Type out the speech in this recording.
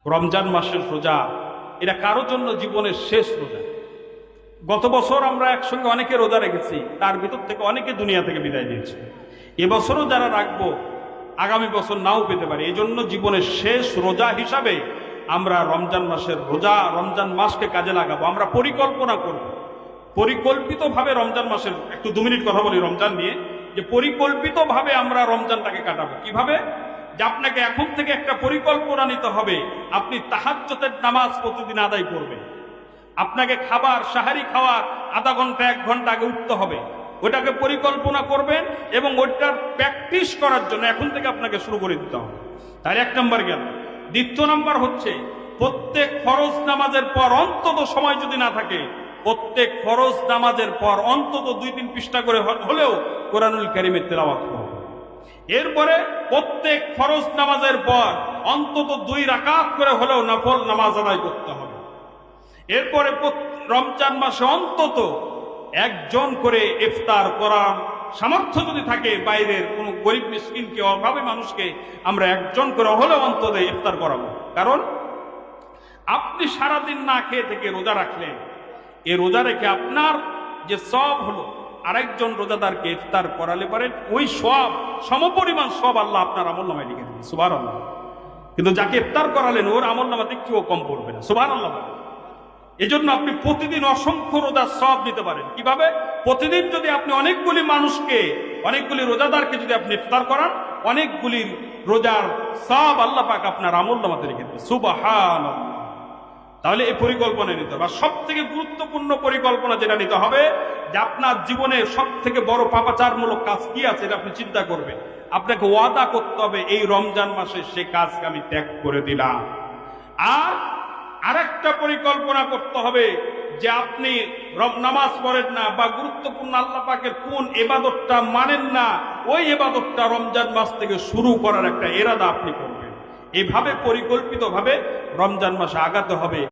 রমজান মাসের রোজা এটা কারোর জন্য জীবনের শেষ রোজা। গত বছর আমরা একসঙ্গে অনেকে রোজা রেখেছি, তার ভিতর থেকে অনেকে দুনিয়া থেকে বিদায় দিয়েছে। এবছরও যারা রাখবো আগামী বছর নাও পেতে পারি। এই জন্য জীবনের শেষ রোজা হিসাবে আমরা রমজান মাসের রোজা, রমজান মাসকে কাজে লাগাবো। আমরা পরিকল্পনা করব, পরিকল্পিতভাবে রমজান মাসের একটু 2 মিনিট কথা বলি রমজান নিয়ে, যে পরিকল্পিতভাবে আমরা রমজানটাকে কাটাবো। কিভাবে? যে আপনাকে এখন থেকে একটা পরিকল্পনা নিতে হবে। আপনি তাহাজ্জুদের নামাজ প্রতিদিন আদায় করবেন। আপনাকে খাবার, সাহারি খাওয়ার আধা ঘন্টা 1 ঘন্টা আগে উঠতে হবে। ওটাকে পরিকল্পনা করবেন এবং ওইটার প্র্যাকটিস করার জন্য এখন থেকে আপনাকে শুরু করে দিতে হবে। তার 1 নম্বর গেল। 2 নম্বর হচ্ছে প্রত্যেক ফরজ নামাজের পর অন্তত, সময় যদি না থাকে, প্রত্যেক ফরজ নামাজের পর অন্তত 2-3 পৃষ্ঠা করে হলেও কোরআনুল কারীমের তেলাওয়াত করুন। এরপরে প্রত্যেক ফরজ নামাজের পর অন্তত 2 রাকাত করে হলেও নফল নামাজ আদায় করতে হবে। এরপরে রমজান মাসে অন্তত 1 জন করে ইফতার করার সামর্থ্য যদি থাকে, বাইরের কোনো গরিব মিসকিনকে, অভাবী মানুষকে আমরা 1 জন করে হলেও অন্তত ইফতার করাবো। কারণ আপনি সারাদিন না খেয়ে থেকে রোজা রাখলেন, এই রোজা রেখে আপনার যে সওয়াব হলো, আরেকজন রোজাদারকে ইফতার করালে পারেন ওই সওয়াব, সমপরিমাণ সওয়াব আল্লাহ আপনার আমলনামায় লিখে দেবেন। সুবহানাল্লাহ। কিন্তু যাকে ইফতার করালেন ওর আমলনামাতে কেউ কম পড়বে না। সুবহানাল্লাহ। এজন্য আপনি প্রতিদিন অসংখ্য রোজার সওয়াব নিতে পারেন। কিভাবে? প্রতিদিন যদি আপনি অনেকগুলি মানুষকে, অনেকগুলি রোজাদারকে যদি আপনি ইফতার করান, অনেকগুলি রোজার সওয়াব আল্লাহ পাক আপনার আমলনামাতে লিখে দেবেন। সুবহানাল্লাহ। তাহলে এই পরিকল্পনা নিতে হবে। আর সব থেকে গুরুত্বপূর্ণ পরিকল্পনা যেটা নিতে হবে, যে আপনার জীবনে সব থেকে বড় পাপাচারমূলক কাজ কি আছে এটা আপনি চিন্তা করবেন। আপনাকে ওয়াদা করতে হবে এই রমজান মাসে সে কাজকে আমি ত্যাগ করে দিলাম। আর আরেকটা পরিকল্পনা করতে হবে যে আপনি নামাজ পড়েন না বা গুরুত্বপূর্ণ আল্লাহ পাকের কোন ইবাদতটা মানেন না, ওই ইবাদতটা রমজান মাস থেকে শুরু করার একটা ইরাদা আপনি করবেন। এইভাবে পরিকল্পিতভাবে রমজান মাসে আগাতে হবে।